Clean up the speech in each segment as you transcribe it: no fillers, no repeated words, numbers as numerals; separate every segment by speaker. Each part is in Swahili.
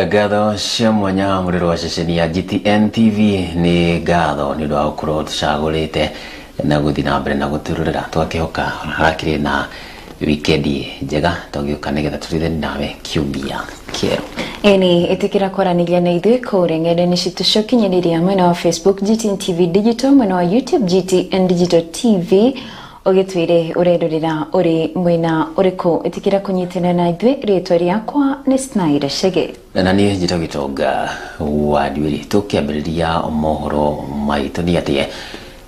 Speaker 1: Gatho cia mwanya muriro wa ceceni ya GTN TV ni gatho ni ndwa ukuro tucagurite na guthi na mbere na gutururira twakihoka hakiri na wikendi njega tugioka nigetha tuthithani nawe kiumia kieru
Speaker 2: eni itikira kwaraniria na ithuĩ kũrĩa ng'enda-inĩ citũ cia ũkinyanĩria mwena wa Facebook GTN TV Digital, mwena wa YouTube GTN Digital TV. Ogitwire urerorera uri mwena uriku itikira kunyitana na ithuĩ. Rĩtwa rĩakwa ni Schneider Chege
Speaker 1: na niĩ njĩtagwo Gitonga wa Nduiri. Tukiambĩrĩria mohoro maitũ nĩ atĩ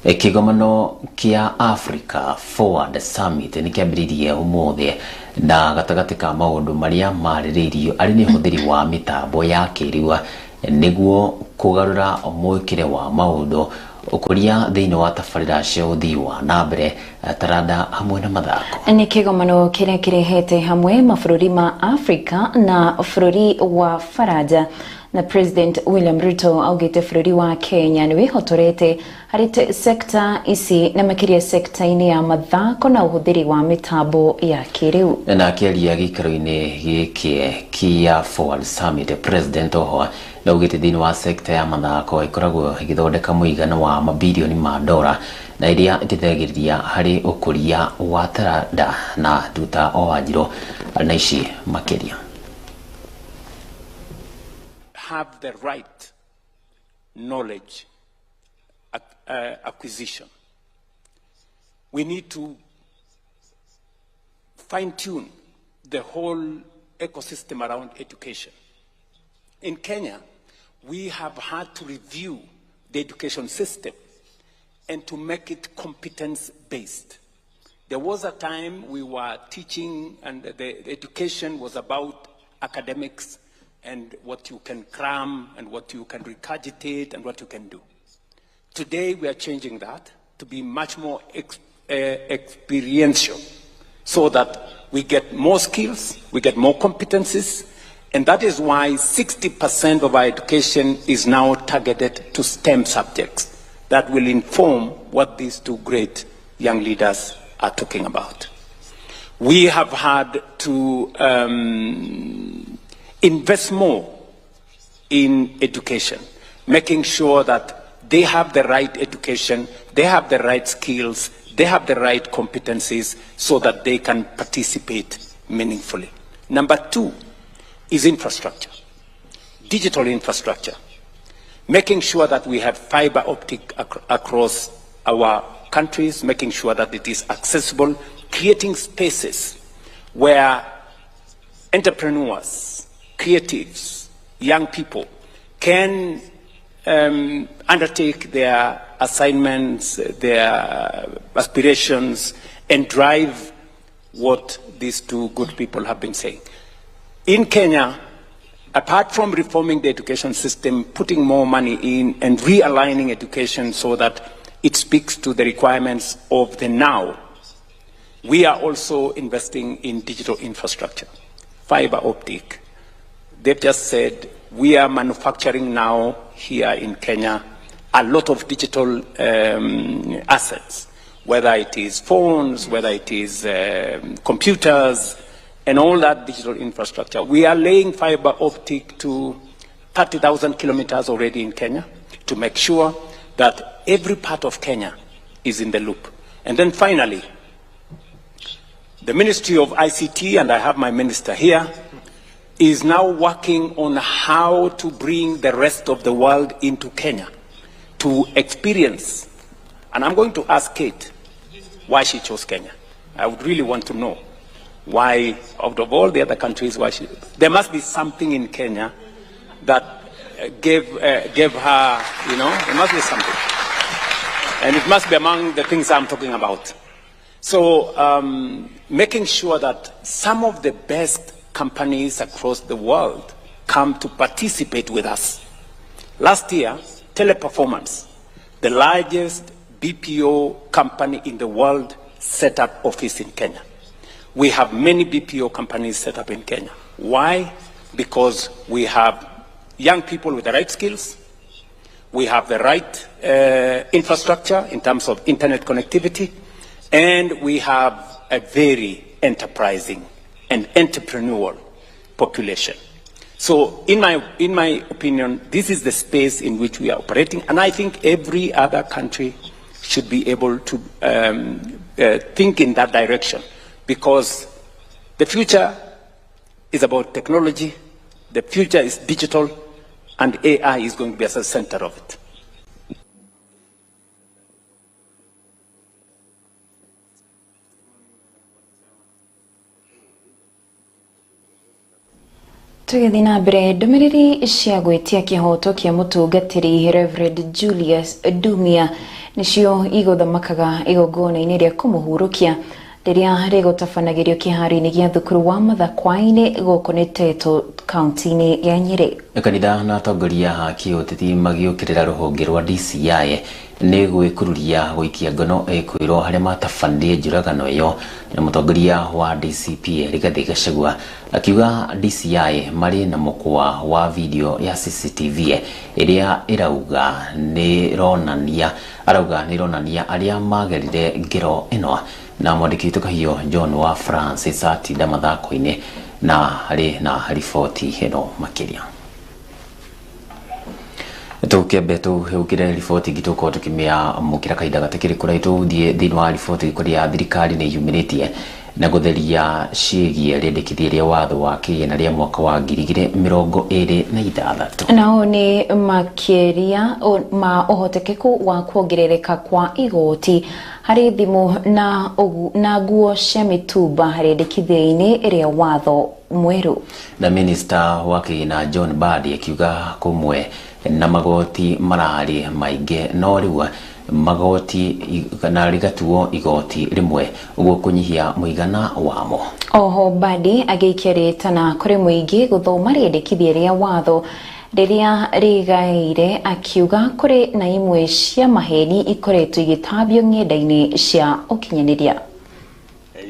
Speaker 1: kĩgomano kĩa Africa Forward Summit nĩ kĩambĩrĩirie ũmũthĩ na gatagatĩ ka maũndũ marĩa marĩrĩirio arĩ nĩ ũhũthĩri wa mĩtambo ya kĩrĩu nĩguo kũgarũra mwĩkĩre wa maũndũ ũkũria thĩinĩ wa tabarĩra cia ũthii wa na mbere taranda hamwe na mathako. Nĩ
Speaker 2: kĩgomano kĩrĩa kĩrehete hamwe mabũrũri ma Africa na bũrũri wa Faraja, na President William Ruto augĩte bũrũri wa Kenya nĩ wĩhotorete harĩ sekta ici na makĩria sekta-inĩ ya mathako na ũhũthĩri wa mĩtambo ya kĩrĩu.
Speaker 1: Na akĩaria gĩikaro-inĩ gĩkĩ kia Forward Summit, President oho naugĩte thĩinĩ wa sekta ya mathako ĩkoragwo ĩgĩthondeka mũigana wa mabilioni ma ndora na iria ĩteithagĩrĩria harĩ ũkũria wa taranda na nduta o Wanjirũ na ici makĩria.
Speaker 3: Have the right knowledge acquisition. We need to fine-tune the whole ecosystem around education. In Kenya, we have had to review the education system and to make it competence-based. There was a time we were teaching and the education was about academics and what you can cram and what you can regurgitate and what you can do. Today we are changing that to be much more experiential so that we get more skills, we get more competencies, and that is why 60% of our education is now targeted to STEM subjects that will inform what these two great young leaders are talking about. We have had to invest more in education, making sure that they have the right education, they have the right skills, they have the right competencies so that they can participate meaningfully. Number two is infrastructure, digital infrastructure, making sure that we have fiber optic across our countries, making sure that it is accessible, creating spaces where entrepreneurs, creatives, young people can undertake their assignments, their aspirations, and drive what these two good people have been saying. In Kenya, apart from reforming the education system, putting more money in and realigning education so that it speaks to the requirements of the now, we are also investing in digital infrastructure, fiber optic. They've just said we are manufacturing now here in Kenya a lot of digital assets, whether it is phones, whether it is computers, and all that digital infrastructure. We are laying fiber optic to 30,000 kilometers already in Kenya to make sure that every part of Kenya is in the loop. And then finally, the Ministry of ICT, and I have my minister here, is now working on how to bring the rest of the world into Kenya to experience. And I'm going to ask Kate why she chose Kenya. I would really want to know why, out of all the other countries, why she. There must be something in Kenya that gave her, you know, there must be something. And it must be among the things I'm talking about. So making sure that some of the best companies across the world come to participate with us. Last year, Teleperformance, the largest BPO company in the world, set up office in Kenya. We have many BPO companies set up in Kenya. Why? Because we have young people with the right skills, we have the right infrastructure in terms of internet connectivity, and we have a very enterprising and entrepreneurial population. So in my opinion, this is the space in which we are operating, and I think every other country should be able to think in that direction, because the future is about technology, the future is digital, and AI is going to be at the center of it.
Speaker 2: Tugithi na mbere ndumiriri cia gwitia kihoto kia mutungatiri Reverend Julius Dumia nicio iguthamakaga igongona-ini ria kumuhurukia riria rigutabanagĩrio kĩharo-inĩ gĩa thukuru wa Mathakwa-inĩ gũkũ nĩ Teto kaunti-inĩ ya Nyeri.
Speaker 1: Kanitha na atongoria a kĩũteti magĩũkĩrĩra rũhonge rwa DCI nĩ gwĩkururia gũikia ngono kwĩrwo harĩa matabanĩrie njũragano ĩyo. Na mũtongoria wa DCP Rigathi Gachagua akiuga DCI marĩ na mũkwa wa video ya CCTV ĩrĩa ĩrauga nĩ ĩronania arĩa magerire ngero ĩno. Na mwandĩki witũ Kahio John wa Francis atinda mathako-inĩ na harĩ na riboti ĩno makĩria. Tukĩambe tũhũkĩre riboti ingĩ tũkorwo tũkĩmĩamũkĩra kahinda gatakĩrĩ kũraihu thĩinĩ wa riboti kũrĩa thirikari nĩ yumĩrĩtie na gũtheria ciĩgiĩ rĩendekithia rĩa watho wa kĩgĩna rĩa mwaka wa 2026.
Speaker 2: Nao nĩ makĩria ma ũhotekeku wa kuongerereka kwa igoti harĩ thimũ na nguo cia mĩtumba harĩ rĩendekithia-inĩ rĩa watho mwerũ. Na
Speaker 1: Minister wa kĩgĩna John Badi akiuga kũmwe na magoti mararĩ maingĩ no rĩu magoti na rigatuo igoti rimwe uguo kunyihia muigana wamo.
Speaker 2: Oho Badi agĩikia rĩtana kũrĩ mũingĩ gũthoma rĩendekithia rĩa watho rĩrĩa rĩgaĩire akiuga kũrĩ na imwe cia maheni ikoretwo igĩtambio ng'enda-inĩ cia ũkinyanĩria.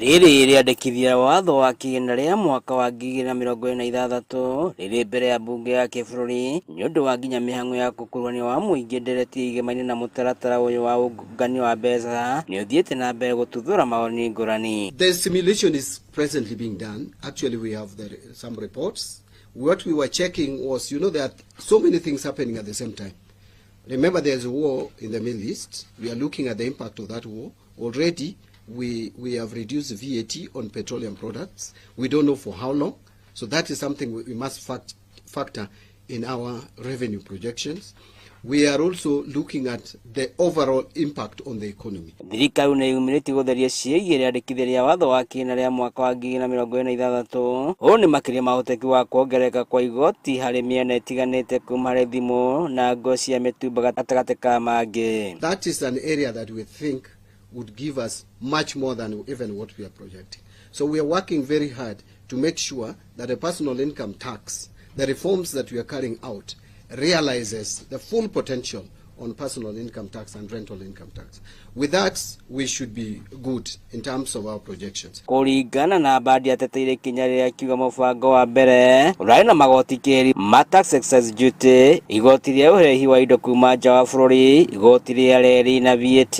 Speaker 4: Rĩrĩ rĩendekithia watho wa kĩgĩna rĩa mwaka wa 2026 rĩrĩ mbere ya bunge ya kĩbũrũri nĩ ũndũ wa nginya mĩhang'o ya gũkuruhania wa mũingĩ nderetie igemaine na mũtaratara ũyũ wa ũngania wa mbeca nĩ ũthiĩte na mbere gũtuthũra mawoni ngũrani.
Speaker 5: The simulation is presently being done. Actually, we have some reports. What we were checking was, there are so many things happening at the same time. Remember, there's a war in the Middle East. We are looking at the impact of that war. Already, we have reduced VAT on petroleum products. We don't know for how long. So that is something we must factor in our revenue projections. We are also looking at the overall impact on the economy.
Speaker 4: Thirikari nĩ yumĩrĩtie gũtheria ciĩgiĩ rĩendekithia rĩa watho wa kĩgĩna rĩa mwaka wa 2026. Ũũ nĩ makĩria mahoteki wa kuongerereka kwa igoti harĩ mĩena ĩtiganĩte kuuma harĩ thimũ na nguo cia mĩtumba gatagatĩ ka mangĩ.
Speaker 5: That is an area that we think would give us much more than even what we are projecting. So we are working very hard to make sure that the personal income tax, the reforms that we are carrying out, realizes the full potential on personal income tax and rental income tax. With that, we should be good in terms of our projections.
Speaker 4: Kũringana na Badi ateteire ikinya rĩrĩa akiuga mũbango wa mbere ũrarĩ na magoti kerĩ ma tax excess duty, igoti rĩa ũrehi wa indo kuma nja wa bũrũri, igoti rĩa reri na VAT,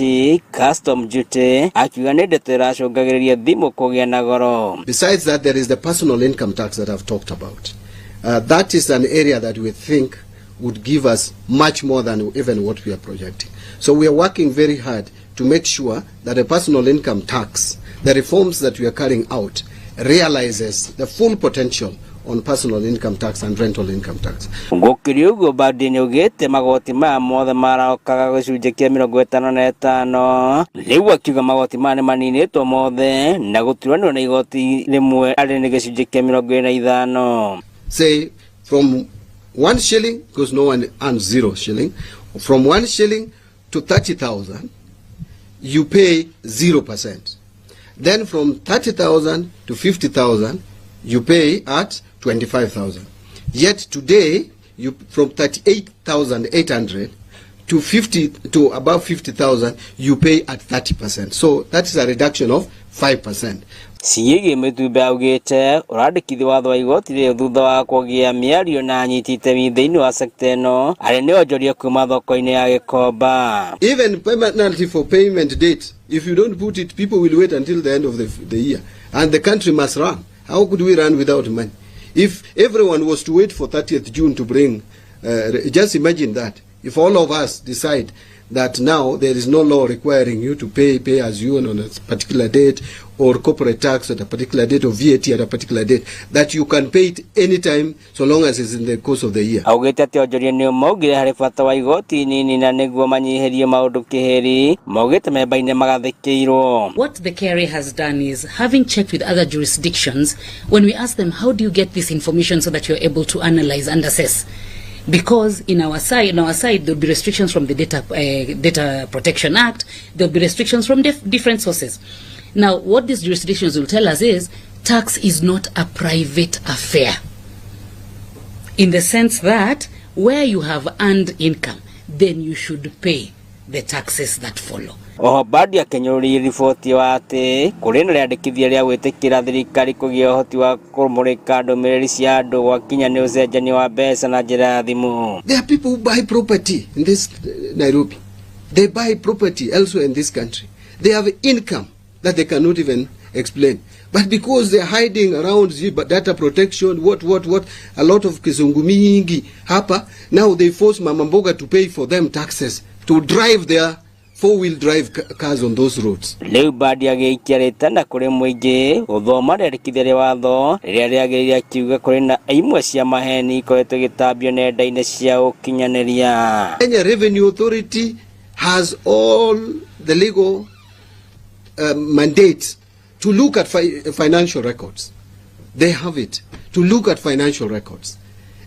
Speaker 4: custom duty, akiuga nĩ ndeto ĩracũngagĩrĩria thimũ kũgĩa na goro.
Speaker 5: Besides that, there is the personal income tax that I've talked about. That is an area that we think would give us much more than even what we are projecting. So we are working very hard to make sure that the personal income tax, the reforms that we are carrying out, realizes the full potential on personal income tax and rental income tax.
Speaker 4: Ngũkĩrĩ ũguo Badi nĩ ugĩte magoti maya mothe maraokaga gĩcunjĩ kĩa 55. Rĩu akiuga magoti maya nĩ maninĩtwo mothe na gũturanĩrwo na igoti rĩmwe arĩ nĩ gĩcunjĩ kĩa 25.
Speaker 5: Say from 1 shilling, because no one earns 0 shilling, from 1 shilling to 30,000, you pay 0%. Then from 30,000 to 50,000, you pay at 25,000. Yet today, you from 38,800 to above 50,000, you pay at 30%. So that is a reduction of 5%.
Speaker 4: Ciĩgiĩ mĩtumba augĩte ũrandĩkithia watho wa igoti rĩrĩ thutha wa kũgĩa mĩario na anyiti itemi thĩinĩ wa sekta ĩno arĩ nĩ onjoria kuma thoko-inĩ ya Gĩkomba.
Speaker 5: Even penalty for payment date, if you don't put it, people will wait until the end of the year, and the country must run. How could we run without money? If everyone was to wait for 30th June to bring, just imagine that. If all of us decide that now there is no law requiring you to pay as you on a particular date, or corporate tax at a particular date, or VAT at a particular date, that you can pay it anytime so long as it's in the course of the year.
Speaker 4: Augete ati onjoria ni maugire hari bata wa igoti nini na niguo manyiherie maundu kiheri maugite memba-ine magathikirwo.
Speaker 6: What the KRA has done is, having checked with other jurisdictions, when we ask them how do you get this information so that you're able to analyze and assess, because in our side there'll be restrictions from the Data Protection Act, there'll be restrictions from different sources. Now, what these jurisdictions will tell us is tax is not a private affair, in the sense that where you have earned income, then you should pay the taxes that follow.
Speaker 4: Badi ya kenyuri ripoti wa ati kurina riandikithia ria gwitikira thirikari kugia uhoti wa kumurika ndumiriri cia andu gwakinya ni ucenjania wa mbeca na njira ya thimu.
Speaker 5: There are people who buy property in this Nairobi. They buy property elsewhere in this country. They have income that they cannot even explain. But because they're hiding around data protection, what, a lot of kizungumingi hapa, now they force Mama Mboga to pay for them taxes to drive their four-wheel drive cars on those roads.
Speaker 4: Leu badi ya geikiareta na kuri muingi uthoma riandikithia ria watho riria riagiriria kiuga kuri na imwe cia maheni ikoretwo gitambio nenda-ine cia ukinyaniria.
Speaker 5: Kenya Revenue Authority has all the legal mandates to look at financial records. They have it to look at financial records,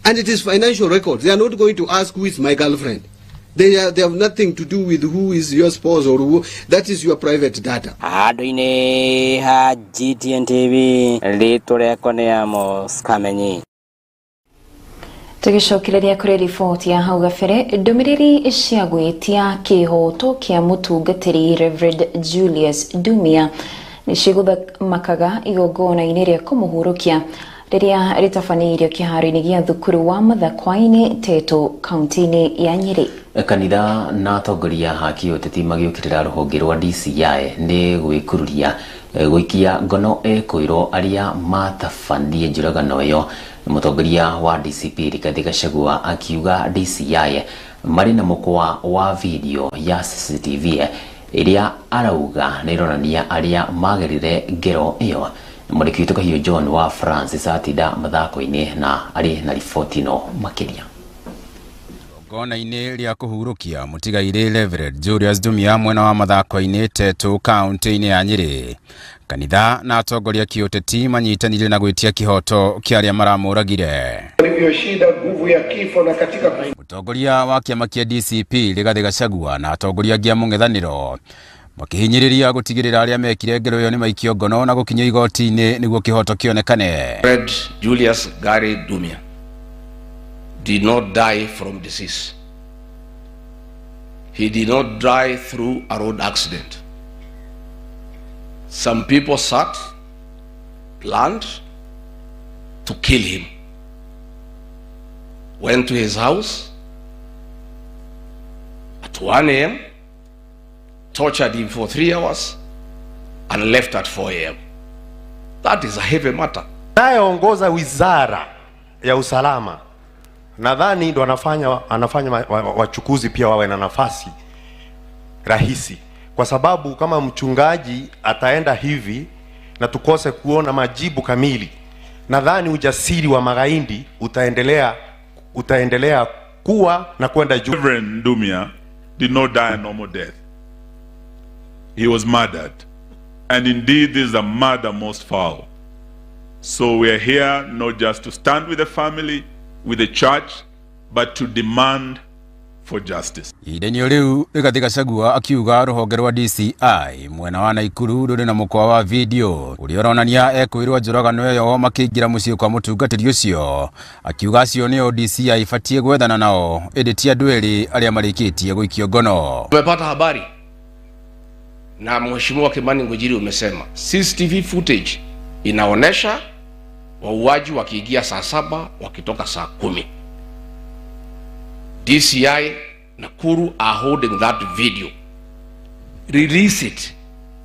Speaker 5: and it is financial records. They are not going to ask who is my girlfriend. They have nothing to do with who is your spouse or who. That is your private data.
Speaker 4: Adoine ha GTN TV litore kone amos kamenyi.
Speaker 2: Tugicokereria kuri riboti ya hau gabere, ndumiriri cia gwitia kihoto kia mutungatiri Reverend Julius Dumia ni ciguthamakaga igongona-ini ria kumuhurukia riria ritabanĩirio kĩharo-inĩ gĩa thukuru wa Mathakwa-inĩ Teto kaunti-inĩ ya Nyeri.
Speaker 1: Kanitha na atongoria a kĩũteti magĩũkĩrĩra rũhonge rwa DCI nĩ gwĩkururia gũikia ngono ekũirwo arĩa matabanirie njũragano ĩyo. Mũtongoria wa DCP Rigathĩ Gachagua akiuga DCI marĩ na mũkwa wa video ya CCTV ĩrĩa arauga nĩ ĩronania arĩa magerire ngero ĩyo. Mwandĩki witũ Kahiũ John wa Francis atinda mathako-inĩ na arĩ na riboti ĩno makĩria.
Speaker 7: Igongona-inĩ rĩa kũhurũkia mũtigairĩ Reverend Julius Dumia mwena wa Mathako-inĩ Teto kaunti-inĩ ya Nyeri. Kanitha na atongoria kĩũteti manyitanire na gwĩtia kĩhoto kĩa arĩa maramũragire.
Speaker 8: Walivyoshida nguvu ya kifo na katika
Speaker 7: mũtongoria wa kĩama kĩa DCP Rigathĩ Gachagua na atongoria angĩ a mũng'ethanĩro makihinyiriria gutigirira aria mekire ngero yo ni maikio ngono na gukinya igoti-ini niguo kihoto kionekane.
Speaker 8: Reverend Julius Gary Dumia did not die from disease. He did not die through a road accident. Some people sat, planned to kill him. Went to his house at 1 a.m., tortured him for 3 hours, and left at 4 a.m. That is a heavy matter.
Speaker 9: Anayeongoza wizara ya usalama nadhani ndo anafanya wachukuzi pia wawe na nafasi rahisi, kwa sababu kama mchungaji ataenda hivi na tukose kuona majibu kamili, nadhani ujasiri wa magaidi utaendelea kuwa na kwenda juu.
Speaker 10: Reverend Dumia did not die a normal death. He was murdered, and indeed this is a murder most foul. So we are here not just to stand with the family, with the church, but to demand for justice.
Speaker 7: Idenyo riu Rigathĩ Gachagua akiuga rũhonge rwa DCI mwena wa Naikuru rũrĩ na mũkwa wa video ũrĩa ũronania ekwĩrwo njũragano ĩyo makĩingĩra mũciĩ kwa mũtungatĩri ũcio. Akiuga acio nĩo DCI ibatie gwethana nao ĩndĩ ti andũ erĩ arĩa marĩkĩtie gũikio ngono.
Speaker 8: Tumepata habari na Mheshimiwa Kimani Ngujiri umesema CCTV footage inaonesha wauaji wakiingia saa 7 wakitoka saa 10. DCI Nakuru are holding that video. Release it.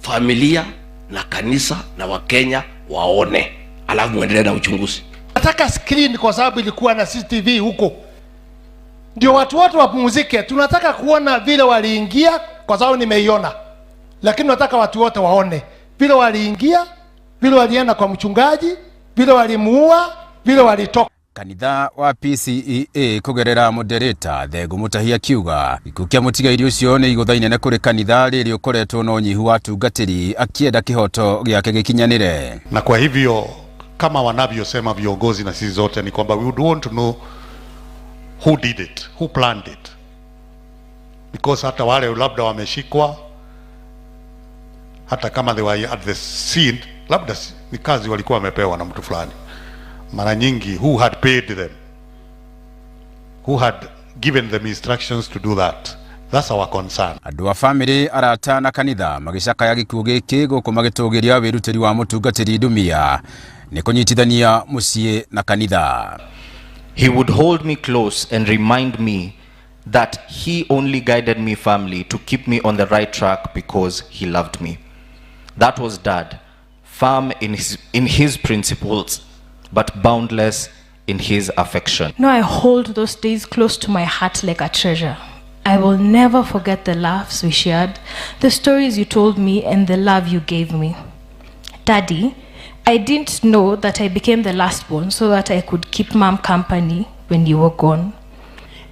Speaker 8: Familia na kanisa na Wakenya waone, alafu muendelee na uchunguzi.
Speaker 11: tunataka screen kwa sababu ilikuwa na CCTV huko. Ndio watu wote wapumzike. Tunataka kuona vile waliingia kwa sababu nimeiona. Lakini tunataka watu wote waone vile waliingia, vile walienda kwa mchungaji, vile walimuua, vile walitoka.
Speaker 7: Kanitha wa PCEA kugerera moderator Thego Mutahia kiuga ikukia mutigairi ucio ni iguthaine na kuri kanitha riri ukoretwo no nyihu wa tungatiri akienda kihoto giake gikinyanire.
Speaker 12: Na kwa hivyo kama wanavyosema viongozi na sisi zote ni kwamba we would want to know who did it, who planned it, because hata wale labda wameshikwa, hata kama they were at the scene, labda ni kazi walikuwa wamepewa na mtu fulani. Mara nyingi who had paid them, who had given them instructions to do that. That's our concern.
Speaker 7: Andu a family arata na kanitha magicaka ya gikuo giki guku magitugiria wirutiri wa mutungatiri Ndumia ni kunyitithania mucie na kanitha.
Speaker 13: He would hold me close and remind me that he only guided me firmly to keep me on the right track because he loved me. That was Dad, firm in his principles, but boundless in his affection.
Speaker 14: No, I hold those days close to my heart like a treasure. I will never forget the laughs we shared, the stories you told me, and the love you gave me. Daddy, I didn't know that I became the last born so that I could keep Mom company when you were gone.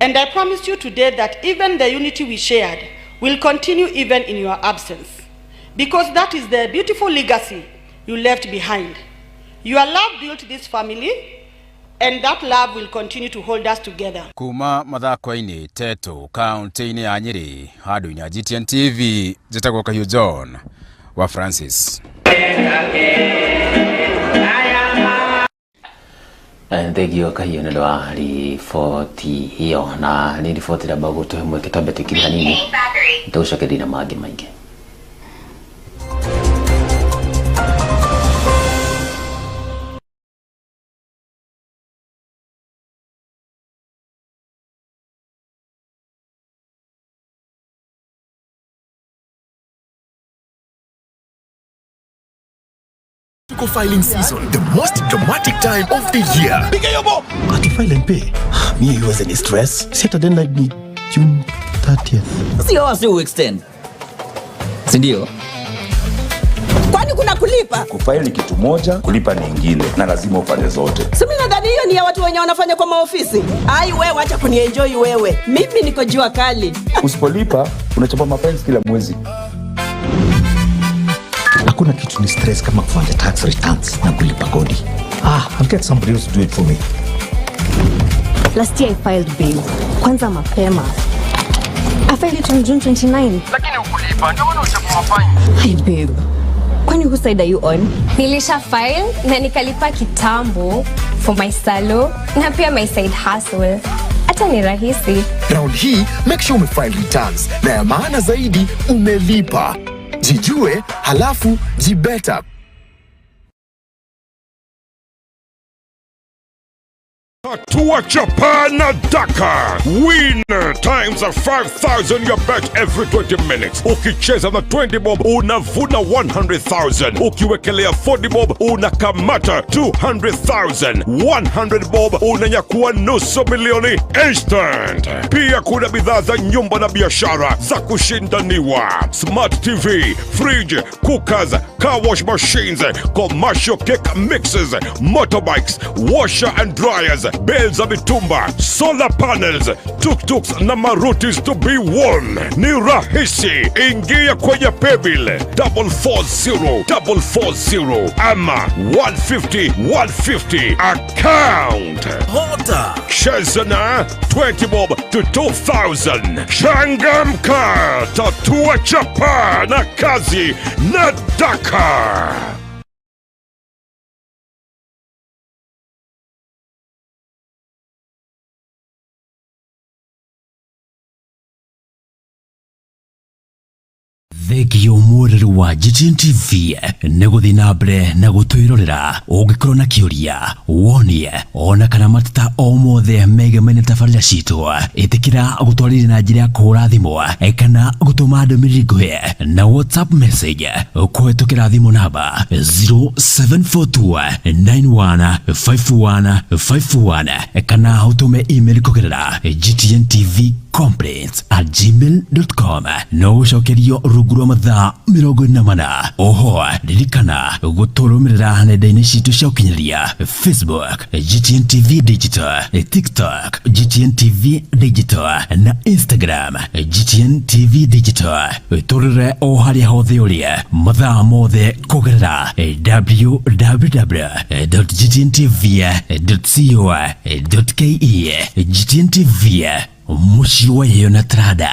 Speaker 15: And I promise you today that even the unity we shared will continue even in your absence, because that is the beautiful legacy you left behind. Your love built this family, and that love will continue to hold us together.
Speaker 7: Kuma mathako-ini Teto kaunti-ini ya Nyeri hadu nya GTN TV jitagwo Kahiu John wa Francis.
Speaker 1: Thegio Kahiu nĩ wa riboti hiyo, na ni riboti ya bago tuhemwe kitambe tukiri hanini tucokerie na mangĩ maingĩ.
Speaker 16: Filing season, the most dramatic time of the year. Pick your bob. Got to file and pay. Me, you was any stress. Saturday night ni June 30th.
Speaker 17: Sio wasi extend. Sindio? Kwani kuna kulipa?
Speaker 18: Kufile ni kitu moja, kulipa ni ingine, na lazima upande zote.
Speaker 17: Si mimi nadhani hiyo ni ya watu wenye wanafanya kwa maofisi. Ai wewe acha kunienjoy wewe. Mimi niko jua kali.
Speaker 18: Usipolipa unachapa mapenzi kila mwezi.
Speaker 16: Hakuna kitu ni stress kama kufanya tax returns na kulipa kodi. I'll get somebody else to do it for me.
Speaker 19: Last year I filed bail. Kwanza mapema. I filed it on June 29.
Speaker 16: Lakini ukulipa, ndio maana uchapo mafine.
Speaker 19: Hey babe. Kwani whose side are you on? Nilisha file na nikalipa kitambo for my salo na pia my side hustle. Hata ni rahisi.
Speaker 16: Round hii, make sure umefile returns. Na ya maana zaidi, umelipa. Jijue, halafu, jibeta.
Speaker 20: Hatua chapa na Daka. Win times 5,000 you bet every 20 minutes. Ukicheza na 20 bob unavuna 100,000. Ukiwekelea 40 bob unakamata 200,000. 100 bob unanyakua nusu milioni instant. Pia kuna bidhaa za nyumba na biashara za kushindaniwa. Smart TV, fridge, cookers, car wash machines, commercial cake mixes, motorbikes, washer and dryers, bells za mitumba, solar panels, tuk-tuks na marutis to be won. Ni rahisi, ingia kwenye paybill 440 ama 150 account.
Speaker 16: Hota.
Speaker 20: Cheza na 20 bob to 2,000. Changamka, tatua chapa na kazi na Daka.
Speaker 16: Thegio mururu wa Gitonga TV neguthi na mbere na gutwirorera ungikorwo na kiuria wonie ona kana matata o mothe megemene tabarĩra citũ itikira gutwarĩra na njĩra ya kũhũra thimũ kana gutuma ndũmĩrĩri nguhĩ na WhatsApp message kũhetũkĩra thimũ namba 0742915151 kana utume email kũgerera gtntv@gmail.com no ucokerio rungu rwa mathaa 24. Oho ririkana gũtũrũmĩrĩra nenda-inĩ citũ cia ũkinyanĩria Facebook GTNTV Digital, TikTok GTNTV Digital na Instagram GTNTV Digital. Tũrĩre o harĩa hothe ũrĩ mathaa mothe kũgerera www.gtntv.co.ke. GTNTV muci wa yona trada.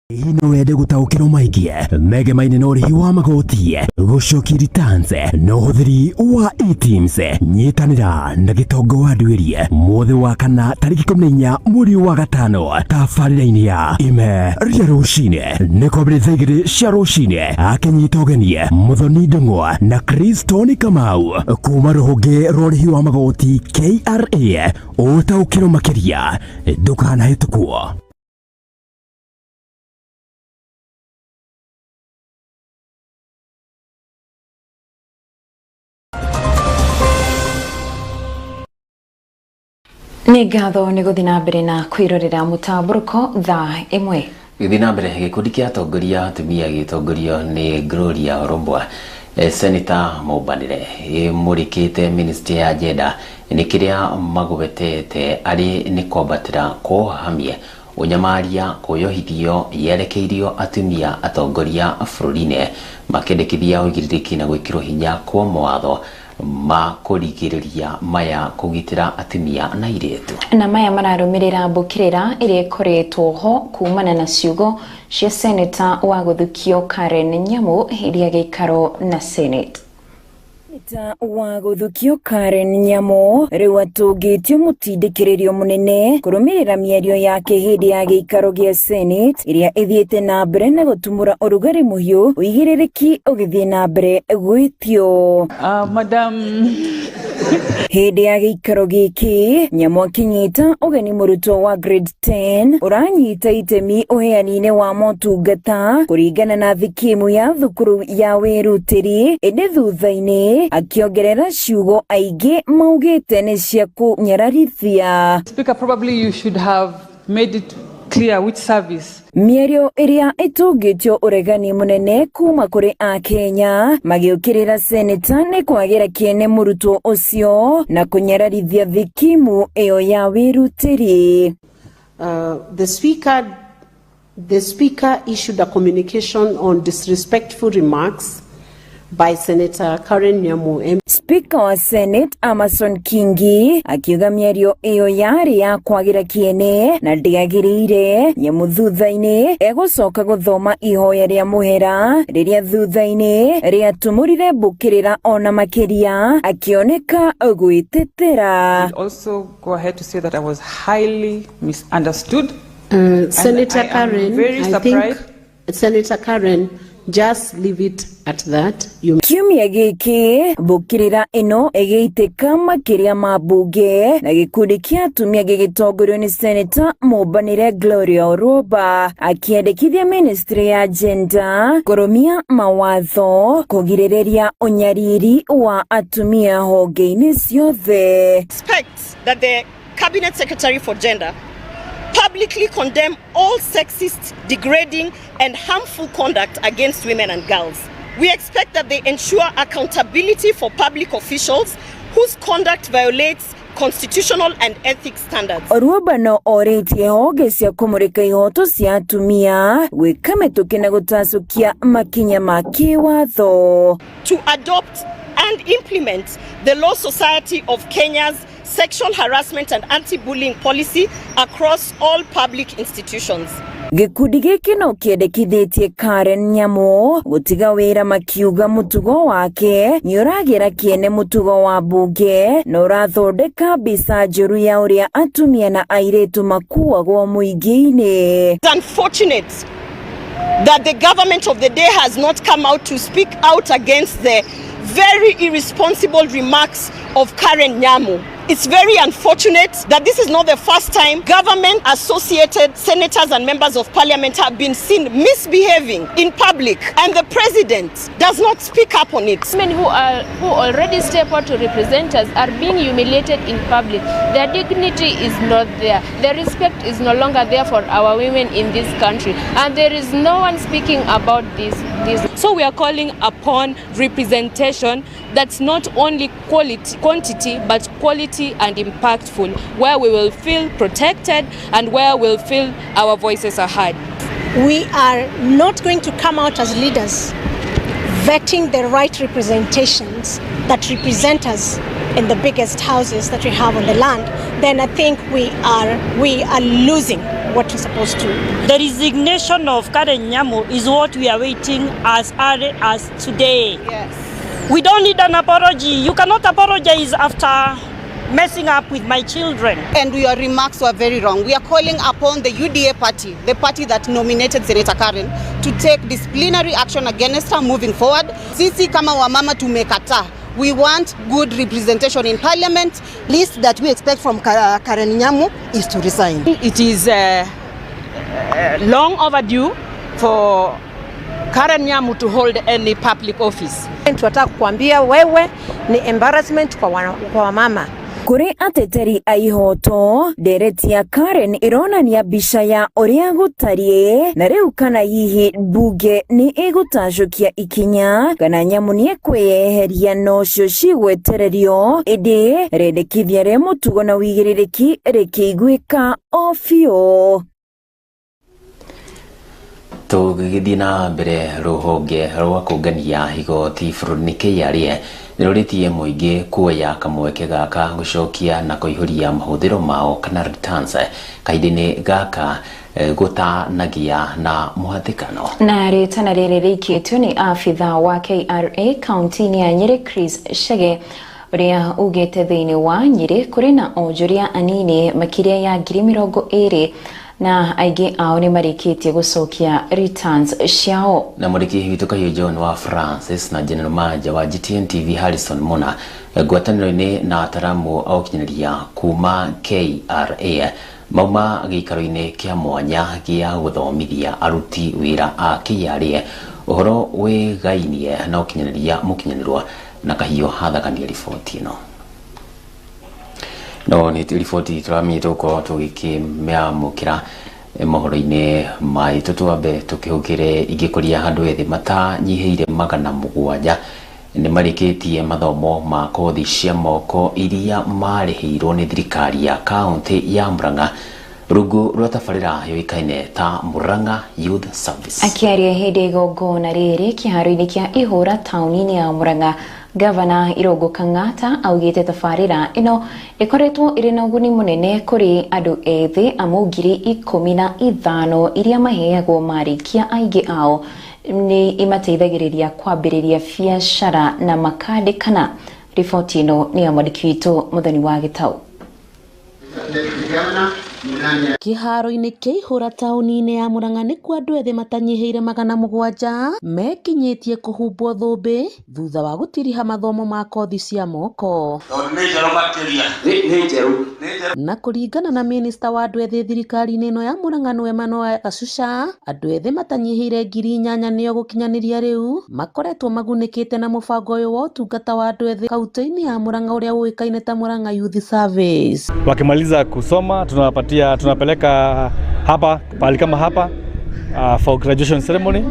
Speaker 16: Ino wende gũtaũkĩrwo maingĩ megemaine na ũrĩhi wa magoti, gũcokia returns na ũhũthĩri wa e-teams. Nyitanĩra na Gitonga wa Nduiri mweri wa kana tarĩki 14 mweri wa gatano tabarĩra-inĩ ya ime ria rũcinĩ nĩ kwambĩrĩria thaa 2 cia rũcinĩ. Akenyita ũgeni Muthoni Ndung'u na Kristoni Kamau kuma rũhonge rwa ũrĩhi wa magoti KRA. Ũtaũkĩrwo makĩria ndũkanahĩtũkwo.
Speaker 2: Nĩ ngatho nĩ gũthiĩ na mbere na kwĩrorera mũtamburũko thaa ĩmwe.
Speaker 1: Gĩthiĩ na mbere gĩkundi kĩa atongoria atumia gĩtongorio nĩ Gloria Orombwa. Senator Mũbanĩre mũrĩkĩte ministry ya agenda nĩ kĩrĩa magwetete arĩ nĩ kwambatĩra kũhamia ũnyamaria kũyohithio yerekeirio atumia atongoria bũrũri-inĩ makendekithia ũigĩrĩrĩki na gwĩkĩrwo hinya kwa mawatho ma kũrigĩrĩria maya kũgitĩra atumia na airĩtu.
Speaker 2: Na maya mararũmĩrĩra mbũkĩrĩra ĩrĩa ĩkoretwo ho kumana na ciugo cia Senator wa gũthukio Karen Nyamu hĩndĩ ya gĩikaro na Senate. Senator wa gũthukio Karen Nyamu rĩu atũngĩtio mũtindĩkĩrĩrio mũnene kũrũmĩrĩra mĩario yake hĩndĩ ya gĩikaro gĩa Senate ĩrĩa ĩthiĩte na mbere na gũtumũra ũrugarĩ mũhiũ ũigĩrĩrĩki ũgĩthiĩ na mbere gwĩtio.
Speaker 21: Madam
Speaker 2: hĩndĩ ya gĩikaro gĩkĩ Nyamu akinyita ũgeni mũrutwo wa grade 10 ũranyita itemi ũheani-inĩ wa motungata kũringana na thikimu ya thukuru ya wĩrutĩri, ĩndĩ thutha-inĩ akiongerera ciugo aingĩ maugĩte nĩ cia kũnyararithia.
Speaker 21: Speaker, probably you should have made it clear which service.
Speaker 2: Mĩario ĩrĩa ĩtũngĩtio ũregani mũnene kuma kũrĩ Akenya magĩũkĩrĩra Senator nĩ kwagĩra kĩene mũrutwo ũcio na kũnyararithia thikimu ĩyo ya wĩrutĩri.
Speaker 22: The speaker issued a communication on disrespectful remarks by Senator Karen Nyamu.
Speaker 2: Speaker wa Senate Amason Kingi akiuga mĩario ĩyo yarĩ ya kwagĩra kĩene na ndĩagĩrĩire. Nyamu thutha-inĩ egũcoka gũthoma ihoya rĩa mũhera rĩrĩa thutha-inĩ rĩatumũrire mbũkĩrĩra ona makĩria akĩoneka gwĩtetera.
Speaker 21: Also go ahead to say that I was highly misunderstood.
Speaker 22: Senator Karen, I think Senator Karen, just leave it at that.
Speaker 2: Kiumia gĩkĩ mbũkĩrĩra ĩno ĩgĩitĩka makĩria ma mbunge na gĩkundi kĩa atumia gĩgĩtongorio nĩ Senator Mũbanĩre Gloria Orombwa akĩendekithia ministry ya agenda kũrũmia mawatho kũgirĩrĩria ũnyariri wa atumia honge-inĩ ciothe.
Speaker 23: Expect that the Cabinet Secretary for Gender publicly condemn all sexist, degrading and harmful conduct against women and girls. We expect that they ensure accountability for public officials whose conduct violates constitutional and ethics standards.
Speaker 2: Orombwa no orĩtie honge cia kũmũrĩka ihoto cia atumia gwĩka mĩtũkĩ na gũtacũkia makinya ma kĩwatho.
Speaker 23: To adopt and implement the Law Society of Kenya's sexual harassment and anti-bullying policy across all public institutions.
Speaker 3: Gikundi giki no kiendekithitie Karen Nyamu gutiga wira makiuga mutugo wake ni uragira kiene mutugo wa bunge no urathondeka mbica njuru ya uria atumia na airetu makuagwo muingi-ini.
Speaker 23: It's unfortunate that the government of the day has not come out to speak out against the very irresponsible remarks of Karen Nyamu. It's very unfortunate that this is not the first time government-associated senators and members of parliament have been seen misbehaving in public, and the president does not speak up on it.
Speaker 5: Women who already step out to represent us are being humiliated in public. Their dignity is not there. Their respect is no longer there for our women in this country, and there is no one speaking about this.
Speaker 6: So we are calling upon representation that's not only quantity but quality and impactful, where we will feel protected and where we'll feel our voices are heard.
Speaker 24: We are not going to come out as leaders vetting the right representations that represent us in the biggest houses that we have on the land. Then I think we are losing what we're supposed to.
Speaker 25: The resignation of Karen Nyamu is what we are waiting as early as today.
Speaker 23: Yes.
Speaker 25: We don't need an apology. You cannot apologize after messing up with my children.
Speaker 26: And your remarks were very wrong. We are calling upon the UDA party, the party that nominated Senator Karen, to take disciplinary action against her moving forward. Sisi kama wamama tumekataa. We want good representation in parliament. Least that we expect from Karen Nyamu is to resign.
Speaker 25: It is long overdue for Karen Nyamu to hold any public office.
Speaker 24: Tunataka kukuambia wewe ni embarrassment kwa wamama.
Speaker 3: Kuri ateteri aihoto dereti ya Karen ironania mbica ya uria gutarie na riu kana hihi bunge ni igutajukia ikinya kana Nyamu ni ekweyeheria no cio cigwetererio indi rendekithia ria mutugo na wigiririki rikiguika ofio.
Speaker 1: Tugithii na mbere ruhonge rwa kungania igoti bururi-ini KRA niruritie muingi kuoya kamweke gaka gucokia na kuihuria mahuthiro mao kana returns kaidini gaka gutanagia na muhatikano.
Speaker 2: Na ritana riri rikitio ni afitha wa KRA kaunti-ini ya Nduiri Chris Chege uria ugite thiini wa Nduiri kuri na onjoria anini makiria ya 20,000 na aige ao ni marikitie gucokia returns ciao.
Speaker 1: Na muriki witũ Kahiũ John wa Francis na General Manager wa GTN TV Harrison Muna ngwatanĩro-inĩ na ataramu a ũkinyanĩria kuma KRA mauma gĩikaro-inĩ kĩa mwanya gĩa gũthomithia aruti wĩra a KRA ũhoro wĩgainie na ũkinyanĩria mũkinyanĩrwo na Kahiũ hathagania riboti ĩno. No ni riboti turamite uko tugikimamukira mohoro-ini maitu twambe tukihukire igikuria handu ethi matanyihiire 700 ni marikitie mathomo ma kothi cia moko iria marihirwo ni thirikari ya kaunti ya Murang'a rungu rwa tabarĩra yoikaine ta Murang'a Youth Service.
Speaker 2: Akiaria hindi igongona riri kiharo-ini kia ihura tauni-ini ya Murang'a, Gavana Irungu Kang'ata augite tabarĩra ino ikoretwo iri na uguni munene kuri andu ethi amu 15,000 iria maheagwo marikia aingĩ ao ni imateithagĩrĩria kwambĩrĩria biacara na makandĩkana. Riboti ino ni ya mwandĩki witũ Muthoni wa Gĩtaũ.
Speaker 27: Kiharo-ini kia ihura tauni-ini ya Murang'a nikuo andu ethi matanyihiire 700 mekinyitie kuhumbwo thũmbĩ thutha wa gutiriha mathomo ma kothi cia moko. Na kuringana na minista wa andu ethi thirikari-ini ino ya Murang'a nwe Manoa Gacuca, andu ethi matanyihiire 8,000 nio gukinyaniria riu makoretwo magunikite na mubango uyu wa utungata wa andu ethi kaunti-ini ya Murang'a uria uikaine ta Murang'a Youth Service.
Speaker 28: Wakimaliza kusoma tunapeleka hapa pali kama hapa for graduation ceremony.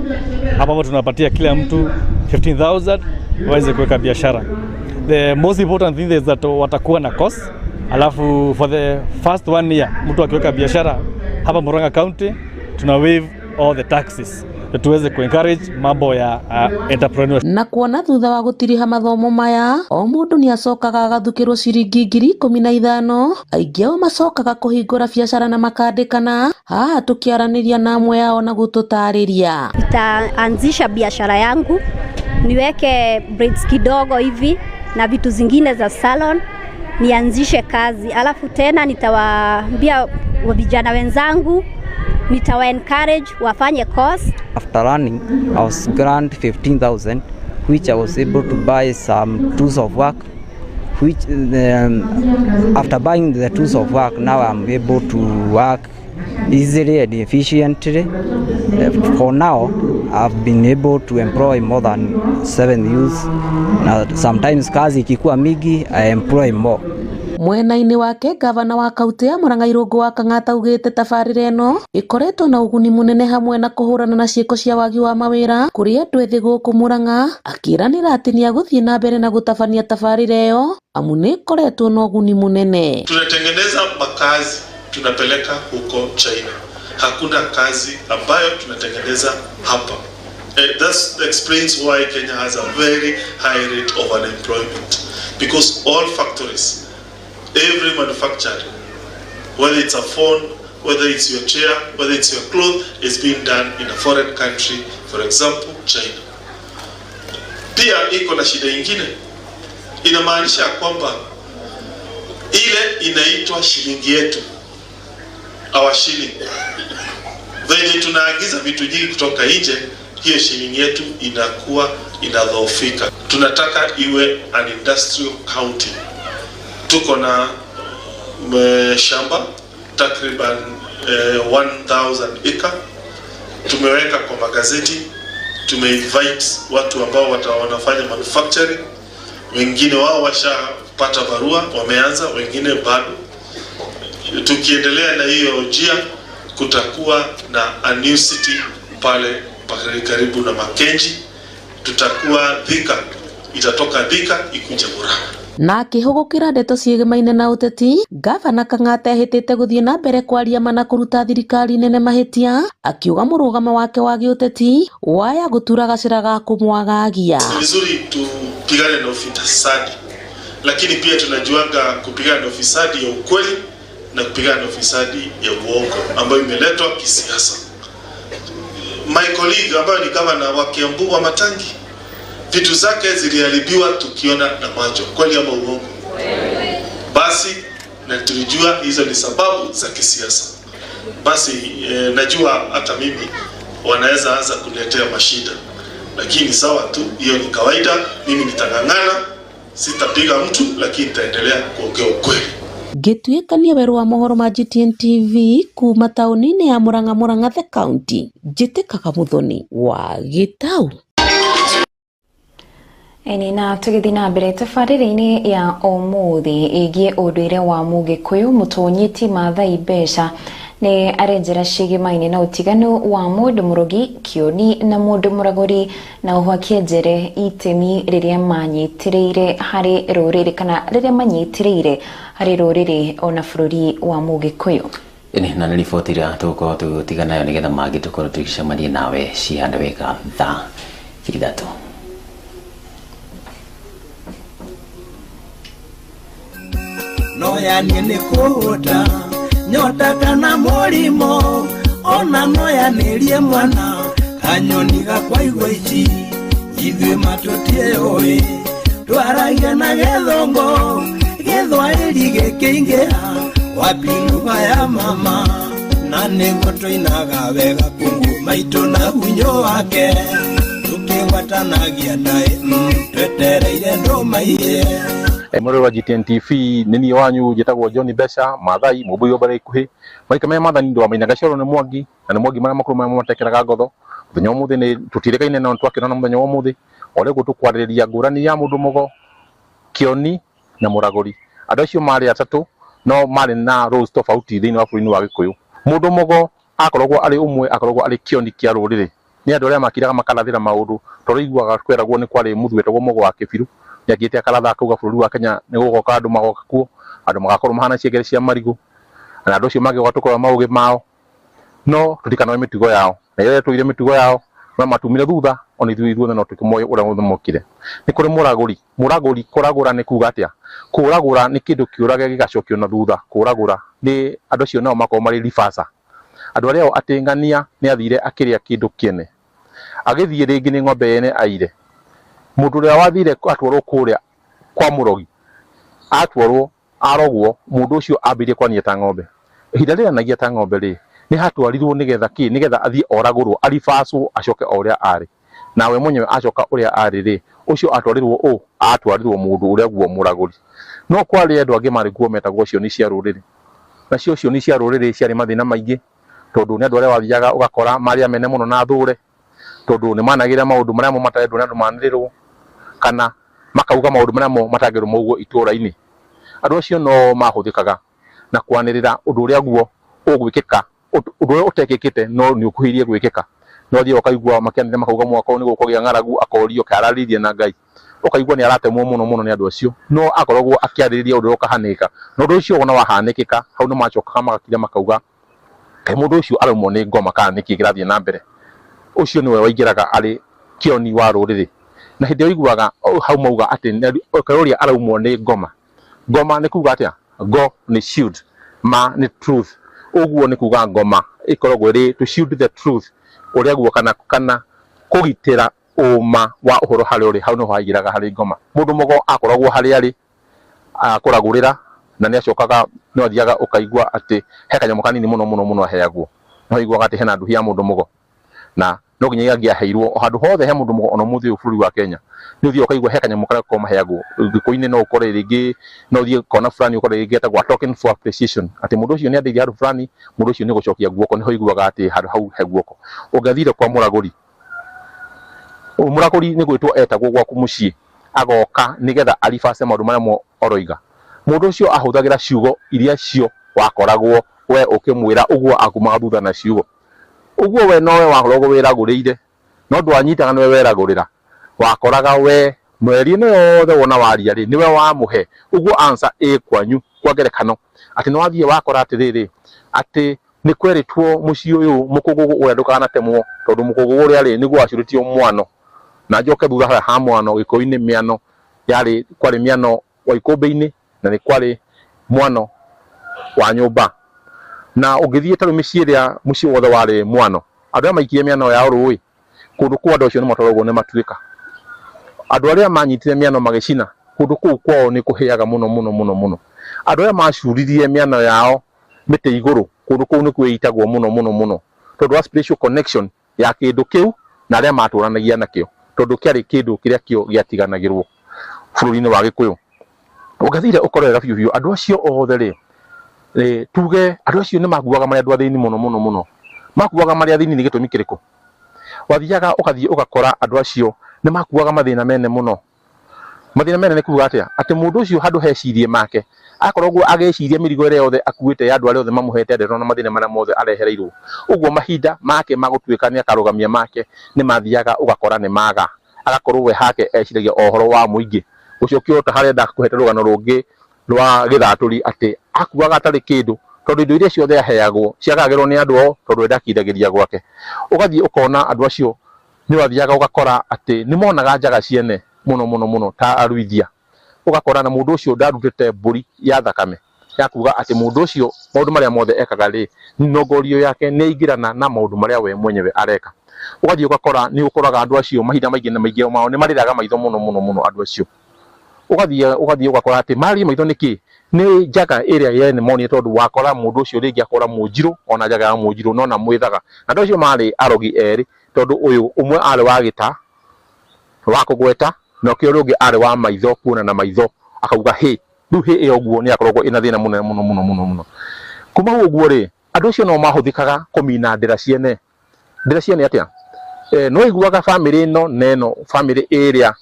Speaker 28: Hapa tunapatia kila mtu 15,000 waweze kuweka biashara. The most important thing is that watakuwa na course. Alafu for the first 1 year mtu akiweka biashara hapa Murang'a County tuna waive all the taxes. tuweze encourage mambo ya entrepreneurship.
Speaker 27: Na kuona thutha wa gutiriha mathomo maya o mundu ni acokaga agathukirwo ciringi 15,000 aingi ao macokaga kuhingura biacara na makandikana. Haha tukiaraniria na amwe yao na gututariria.
Speaker 4: Nitaanzisha biashara yangu, niweke braids kidogo hivi na vitu zingine za salon, nianzishe kazi. Alafu tena nitawaambia vijana wenzangu, nitawa encourage wafanye course.
Speaker 8: After learning, I was granted 15,000, which I was able to buy some tools of work, which after buying the tools of work, now I'm able to work easily and efficiently. For now, I've been able to employ more than 7 youths. Now, sometimes kazi ikikuwa mingi, I employ more.
Speaker 27: Mwena-ini wake gavana wa kaunti ya Murang'a Irungu wa Kang'ata augite tabarĩra ĩno ĩkoretwo na ũguni mũnene hamwe na kũhũrana na ciĩko cia wagi wa mawĩra kũrĩ andũ ethĩ gũkũ Murang'a, akĩranĩra atĩ nĩ agũthiĩ na mbere na gũtabania tabarĩra ĩyo amu nĩ ĩkoretwo na ũguni mũnene.
Speaker 9: Tunatengeneza makazi tunapeleka huko China. Hakuna kazi ambayo tunatengeneza hapa. That explains why Kenya has a very high rate of unemployment, because all factories, every manufacturer, whether it's a phone, whether it's your chair, whether it's your clothes, is being done in a foreign country, for example, China. Pia iko na shida nyingine, inamaanisha kwamba ile inaitwa shilingi yetu, our shilling, venye tunaagiza vitu nyingi kutoka nje, hiyo shilingi yetu inakuwa inadhoofika. Tunataka iwe an industrial county. Tuko na shamba takriban 1000 acre. Tumeweka kwa magazeti, tumeinvite watu ambao wanafanya manufacturing. Wengine wao washapata barua, wameanza, wengine bado. Tukiendelea na hiyo njia, kutakuwa na a new city pale karibu na Makenji. Tutakuwa Thika, itatoka Thika ikuje Murang'a.
Speaker 27: Na akĩhũgũkĩra ndeto ciĩgĩmaine na ũteti, gavana Kang'ata ehĩtĩte gũthiĩ na mbere kwaria mana kũruta thirikari nene mahĩtia, akiuga mũrũgamo wake wa gĩũteti waya gũtura gacĩra ga kũmwagagia.
Speaker 9: Ni vizuri tupigane na ufisadi, lakini pia tunajuanga kupigana na ufisadi ya ukweli na kupigana na ufisadi ya uongo ambayo imeletwa kisiasa. My colleague ambaye ni gavana wa Kiambu wa Matangi, vitu zake ziliharibiwa tukiona na macho, kweli ama uongo? Basi na tulijua hizo ni sababu za kisiasa. Basi najua hata mimi wanaweza anza kuletea mashida, lakini sawa tu, hiyo ni kawaida. Mimi nitang'ang'ana, sitapiga mtu, lakini nitaendelea kuongea ukweli.
Speaker 27: Gĩtuĩkania werũ wa mohoro ma GTN TV kuma taũni-inĩ ya Murang'a the county, Njĩtĩkaga Mũthoni wa Gĩtaũ.
Speaker 2: Eni na tũgĩthiĩ na mbere tabarĩra-inĩ ya ũmũthĩ ĩgiĩ ũndũire wa Mũgĩkũyũ, mũtonyeti Maathai mbeca nĩ arenjera ciĩgĩmaine na ũtiganu wa mũndũ mũrogi, kĩoni na mũndũ mũragũri, na oho akĩenjere itemi rĩrĩa manyitĩrĩire harĩ rũrĩrĩ kana rĩrĩa manyitĩrĩire harĩ rũrĩrĩ ona bũrũri wa Mũgĩkũyũ.
Speaker 1: Na nĩ riboti ĩrĩa tũgũkorwo tũgĩtiga nayo nĩgetha mangĩ tũkorwo tũgĩcemania nawe cianda wĩka thaa 3.
Speaker 10: No yanie nĩ kũhũta nyota kana mũrimũ, ona no yanĩrie mwana kanyoni gakwaigua ici, ithuĩ matũtiũĩ twaragia na Gĩthũngũ, Gĩthwaĩri gĩkĩingĩha wapi lugha ya mama, na nĩguo tũinaga wega Kũngũ maitũ na hunyo wake, tũkĩgwatanagia ndaĩ twetereire ndũmaiye.
Speaker 11: Mwere wa GTN TV nini wanyu njĩtagwo John Mbeca Maathai mũmbũi wa bara ikuhĩ maika me Maathai ndo amenya gacoro nĩ Mwangi na nĩ Mwangi marĩa makũrũ marĩa matekeraga ngotho. Mũthenya ũmũthĩ nĩ tũtirĩkaine na twakĩrana mũthenya ũmũthĩ ũrĩa gũtũkwarĩrĩria ngũrani ya mũndũ mũgo, kĩoni na mũragũri. Andũ acio marĩ atatũ no marĩ na roles tofauti thĩinĩ wa bũrũri wa Gĩkũyũ. Mũndũ mũgo akoragwo arĩ ũmwe, akoragwo arĩ kĩoni kĩa rũrĩrĩ. Nĩ andũ arĩa makiraga makarathĩra maũndũ tondũ iguaga kweragwo nĩ kwarĩ mũthuri wetagwo Mũgo wa Kĩbiru nĩagĩte akaratha akauga bũrũri wa Kenya nĩ gũgoka andũ magoka kuo, andũ magakorwo mahana ciengere cia marigũ, na andũ acio magĩgoka tũkora maũgĩ mao no tũtikanawe mĩtugo yao, na ĩrĩa tũire mĩtugo yao matumire thutha ona ithuĩ no tukimoyo ura mokire ni kuri muraguri kuragura ni kuga atia kuragura ni kindu kiurage gigacokio na thutha kuragura ni andu acio nao makoma mari rifasa andu aria atingania ni athire akiria kindu kiene agithie ringi ni ng'ombe yene aire mundu uria wathire atwarwo kuria kwa murogi atwarwo arogwo mundu ucio ambirie kwania ta ng'ombe ihinda rĩrĩa nagia ta ng'ombe ri ni hatwarirwo nigetha athie oragurwo arifaswo acoke oria ari nawe mwenyewe acoka uria ari ri ucio atwarirwo mundu uria guo muraguri no kwari andu angi mari guo metagwo cio ni cia ruriri na cio ni cia ruriri ciari mathina maingi tondu ni andu aria wathiaga ugakora mari amene muno na thure tondu ni managira maundu maria mo matarendwo ni andu manirirwo kana makauga maundu maria mo matagirwo muguo itura-ini andu acio no mahuthikaga na kwanirira undu uria guo ugwikika undu uria utekikite no ni ukuhirie gwikika no thio ukaigua makianire makauga mwako ni gukogia ng'aragu akorio kararirie na Ngai ukaigua ni aratemwo muno ni andu acio no akoragwo akiaririria undu ukahanika no undu ucio wona wahanikika hau no macoka magakira makauga mundu ucio arumwo ni ngoma kana niki girathie na mbere ucio niwe waingiraga ari kioni wa ruriri na hindi oiguaga hau mauga ati ukaroria araumwo ni ngoma ni kuga atia go ni shield ma ni truth uguo ni kuga ngoma ikoragwo ri to shield the truth uria guo kana kugitira uma wa uhoro hari uri hau no haigiraga hari ngoma mundu mogo akoragwo hari ari akoragurira na ni acokaga no athiaga ukaigua ati he kanyamu kanini muno aheagwo no igua ati hena nduhi ya mundu mogo na no nginya angiaheirwo handu hothe he mundu mogo ono muthi bũrũri wa Kenya ni uthio ukaigua he kanyamu karia ko maheagwo thiko-ini no ukore ringi no thie kona fulani ukore ringi etagwo token for appreciation ati mundu ucio ni athithia handu fulani mundu ucio ni gucokia guoko ni ho iguaga ati handu hau he guoko ungathire kwa muraguri ni gwitwo etagwo gwaku mucii agoka nigetha arifase maundu maria mo oroiga mundu ucio ahuthagira ciugo iria cio wakoragwo we ukimwira uguo akumaga thutha na ciugo uguo we nowe wakoragwo wiragurire no ndwanyitaga niwe weragurira wakoraga we mweri no yothe wona waria ri niwe wamuhe uguo answer kwanyu kwa ngerekano ati no wathie wakora ati riri ati ni kweritwo mucii uyu mukugugu uria ndukanatemwo tondu mukugugu uria ri niguo acuritio mwano na njoke thutha ha mwano giko-ini miano yari kwari miano wa ikumbi-ini na ni kwari mwano wa nyumba na ungithie taru micii ria mucii wothe wari mwano andu maikie miano ya rui kundu kwa andu acio ni matoragwo ni matuika andu aria manyitire miano magicina kundu kuu kwao ni kuhiaga muno andu aria macuririe miano yao mite iguru kundu kuu ni kwitagwo muno tondu wa spiritual connection ya kindu kiu na aria maturanagia nakio tondu kiari kindu kiria kio giatiganagirwo bũrũri-ini wa Gikuyu ugathire ukorera biu andu acio othe ri tuge andu acio ni makuaga mari andu athini muno makuaga mari athini ni gitumi kiriko wathiaga ukathie ugakora andu acio ni makuaga mathina mene muno mathina mene ni kuga atia ati mundu ucio handu hecirie make akoragwo ageciria mirigo ire yothe akuite andu aria othe mamuhete ndero na mathina maria mothe arehereirwo uguo mahinda make magutuika ni akarugamia make ni mathiaga ugakora ni maga agakorwo we hake eciragia ohoro wa muingi ucio kiota harenda kuhete rugano rungi rwa githaturi ati akuaga atari kindu tondu indo iria ciothe aheagwo ciagagirwo ni andu o tondu ndakithagiria gwake ugathie ukona andu acio ni wathiaga ugakora ati ni monaga njaga ciene muno ta aruithia ugakora na mundu ucio ndarutite mburi ya thakame ya kuga ati mundu ucio maundu maria mothe ekaga ri nongorio yake ni ingirana na maundu maria we mwenyewe areka ugathie ugakora ni ukoraga andu acio mahinda maingi mao ni mariraga maitho muno andu acio ugathie ugakora ati mari maitho niki ni njaga iria yene moni tondu wakora mundu ucio ringi akora munjiru ona njaga ya munjiru no na mwithaga na andu acio mari arogi eri tondu uyu umwe ari wa gita wa kugweta na kio rungi ari wa maitho kuona na maitho akauga he riu he iyo guo ni akoragwo ina thina muno kuma uguo ri andu acio no mahuthikaga kumina ndira ciene atia no iguaga family no neno family area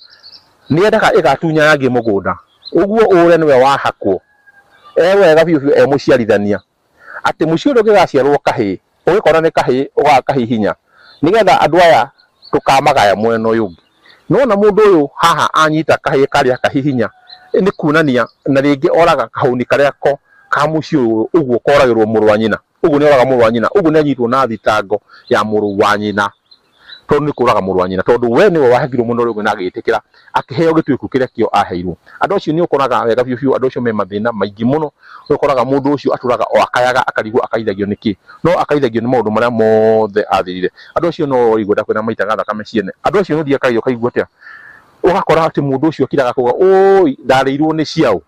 Speaker 11: ni endaga igatunya yangi mugunda uguo ure niwe wahakwo wega biu muciarithania ati mucio ndo gigaciarwo kahi ugikora ni kahi ugakahihinya nigetha andu aya tukamagaya mwena uyu no na mundu uyu haha anyita kahi karia kahihinya ni kunania na ringi oraga kahuni karia ko ka mucio uguo koragirwo muru wa nyina uguo ni oraga muru wa nyina uguo ni anyitwo na thitango ya muru wa nyina tondu ni kuraga muru wa nyina tondu we ni wahagirwo muno rĩu na agĩtĩkĩra akĩheo gĩtuĩko kĩrĩa kĩo aheirwo. Andũ acio nĩ ũkoraga wega biũ andũ acio me mathĩna maingĩ mũno. Ũkoraga mũndũ ũcio atũraga o akayaga akarigwo akaithagio nĩkĩ, no akaithagio nĩ maũndũ marĩa mothe athirire. Andũ acio no igweta kwĩna maitaga thakame ciene. Andũ acio no thiakario kaigua atĩa ũgakora atĩ mũndũ ũcio kiraga kuga oi ndarĩirwo nĩ ciao.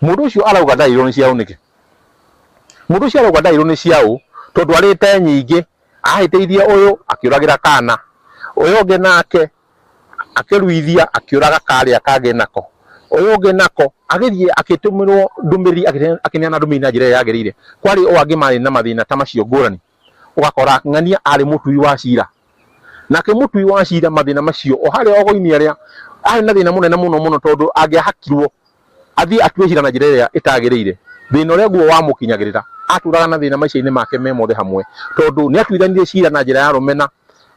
Speaker 11: Mũndũ ũcio arauga ndarĩirwo nĩ ciao nĩkĩ? Mũndũ ũcio arauga ndarĩirwo nĩ ciao tondu arĩte nyingĩ ahĩtĩithia ũyũ akĩũragĩra kana ũyũ ũngĩ nake akĩruithia akĩũraga karĩa kangĩ nako ũyũ ũngĩ nako agĩthiĩ akĩtũmĩrwo ndũmĩrĩri akĩneana ndũmĩrĩri na njĩra ĩrĩa yagĩrĩire. Kwarĩ o angĩ marĩ na mathĩna ta macio ngũrani. Ũgakora ng'ania arĩ mũtui wa cira, nake mũtui wa cira mathĩna macio o harĩa ogo-inĩ arĩa arĩ na thĩna mũnene mũno tondu angĩahakirwo athiĩ atue cira na njĩra ĩrĩa ĩtagĩrĩire, thĩna ũrĩa guo wamũkinyagĩrĩra atũraga na thĩna maica-inĩ make me mothe hamwe tondu nĩ atuithanirie cira na njĩra ya rũmena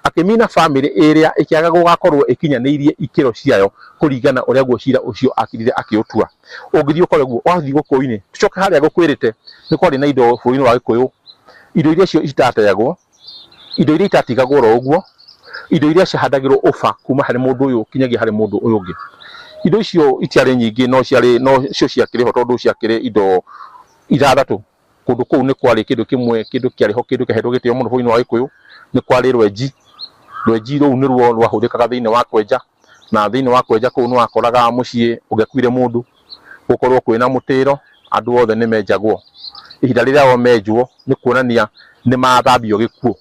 Speaker 11: akĩmina famĩlĩ ĩrĩa ĩkĩaga gũgakorwo ĩkinyanĩirie ikĩro ciayo kũringana ũrĩa guo cira ũcio akirire akĩũtua. Ũngĩthiĩ ũkore guo wathiĩ gũkũ-inĩ tucoke harĩa gũkwĩrĩte nĩ kwarĩ na indo bũrũri-inĩ wa Gĩkũyũ, indo iria cio itateagwo, indo iria itatigagwo ro ũguo, indo iria cihandagĩrwo ũba kuma harĩ mũndũ ũyũ kinyagia harĩ mũndũ ũyũ ũngĩ. Indo icio itiarĩ nyingĩ no cio ciakĩrĩ ho tondu ciakĩrĩ indo ithathatũ. Kũndũ kũu nĩ kwarĩ kĩndũ kĩmwe kĩndũ kĩarĩ ho kĩndũ kĩahetwo gĩtĩo mũno bũrũri-inĩ wa Gĩkũyũ, nĩ kwarĩ rwenji rũu nĩruo rwahũthĩkaga thĩinĩ wa kwenja, na thĩinĩ wa kwenja kũu nĩ wakoraga mũciĩ ũngĩakuire mũndũ gũkorwo kwĩna mũtĩro andũ othe nĩ menjagwo. Ihinda rĩrĩa o menjwo nĩ kuonania nĩ mathambio gĩkuũ,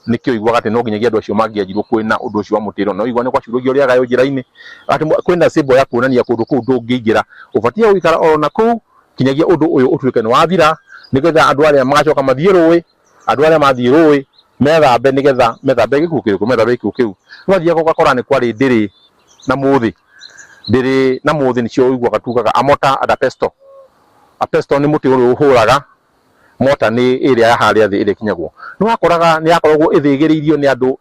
Speaker 11: nĩkĩo iguaga atĩ no nginyagia andũ acio mangĩanjirwo kwĩna ũndũ ũcio wa mũtĩro. No igua nĩ gwacurũgio ũrĩa gayo njĩra-inĩ atĩ kwĩna symbol ya kuonania kũndũ kũu ndũngĩingĩra, ũbatiĩ gũikara o na kũu kinyagia ũndũ ũyũ ũtuĩke nĩ wathira, nĩgetha andũ arĩa magacoka mathiĩ rũĩ, andũ arĩa mathiĩ rũĩ methambe, nĩgetha methambe gĩkuũ kĩrĩkũ, methambe gĩkuũ kĩu. Nĩwathiaga ũgakora nĩ kwarĩ ndĩrĩ na mũthĩ, ndĩrĩ na mũthĩ nĩcio ũiguaga tugaga amota and apesto. Apesto nĩ mũtĩ ũrĩa ũhũraga, mota nĩ ĩrĩa ya harĩa thĩ ĩrĩa ĩkinyagwo. Nĩwakoraga nĩ yakoragwo ĩthĩgĩrĩirio nĩ andũ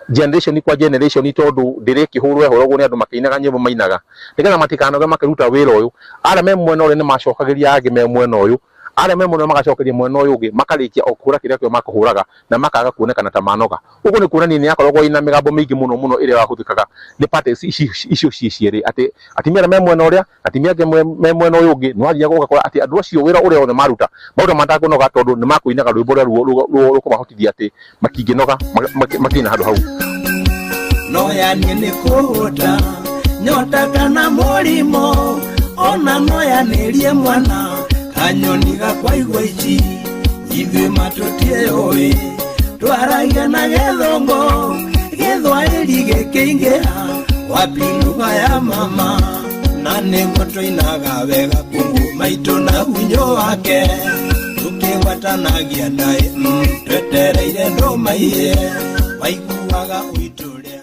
Speaker 11: generation kwa generation tondu ndĩrĩ kĩhũrwo ehũragwo nĩ andũ makĩinaga nyĩmbo mainaga, nĩgetha matikanoge makĩruta wĩra ũyũ. Arĩa me mwena ũrĩa nĩ macokagĩria angĩ me mwena ũyũ, arĩa me mwena magacokeria mwena ũyũ ũngĩ makarĩkia o kũhũra kĩrĩa kĩo makũhũraga na makaga kuonekana ta manoga. Ũguo nĩ kuonania nĩ yakoragwo ina mĩgambo mĩingĩ mũno ĩrĩa yahũthĩkaga nĩ parties icio cierĩ, atĩ atimia arĩa me mwena ũrĩa, atimia angĩ me mwena ũyũ ũngĩ. Nĩwathiaga ũgakora atĩ andũ acio wĩra ũrĩa othe maruta matakũnoga tondu nĩ makũinaga rwĩmbo rũrĩa rũkũmahotithia atĩ makingĩnoga makĩina handũ hau.
Speaker 10: No yanie nĩ kũhũta nyota kana mũrimũ, ona no yanĩrie mwana kanyoni gakwaigua ici, ithuĩ matũtiũĩ twaragia na gĩthũngũ gĩthwaĩri gĩkĩingĩha wapi lugha ya mama, na nĩguo tũinaga wega kungu maitũ na hunyo wake tũkĩgwatanagia ndaĩ twetereire ndũmaiye waiguaga uitũrĩa.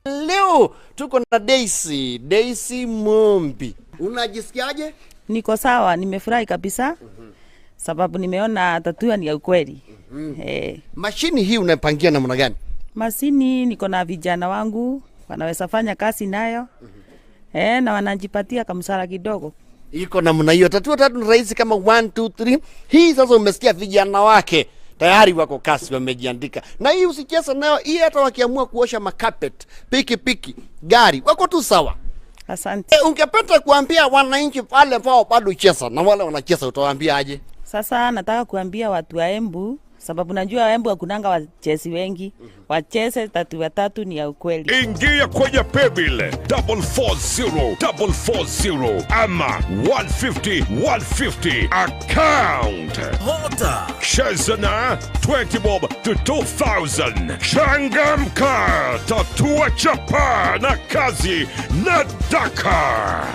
Speaker 7: Leo tuko na Daisy Mombi. Unajisikiaje?
Speaker 12: Niko sawa, nimefurahi kabisa. Sababu nimeona tatua ni ya ukweli.
Speaker 7: Mashini hii unapangia namna gani?
Speaker 12: Mashini niko na vijana wangu wanaweza fanya kazi nayo. Na wanajipatia kamsara kidogo.
Speaker 7: Iko namna hiyo. Tatua tatu ni rahisi kama 1 2 3. Hii sasa umesikia vijana wake tayari wako kasi wamejiandika. Na hii usicheza nayo, hii hata wakiamua kuosha makapet, piki, gari, wako tu sawa.
Speaker 12: Asante.
Speaker 7: Ungependa kuambia wananchi pale ambao bado cheza na wale wanacheza utawaambia aje?
Speaker 12: Sasa nataka kuambia watu wa Embu sababu najua Embu hakunanga wachezi wengi. Wacheze 3 ni ya ukweli.
Speaker 13: Ingia kwenye paybill 440 ama 150 account. Cheza na 20 bob to 2000. Changamka, tatua chapa na kazi na Dakar.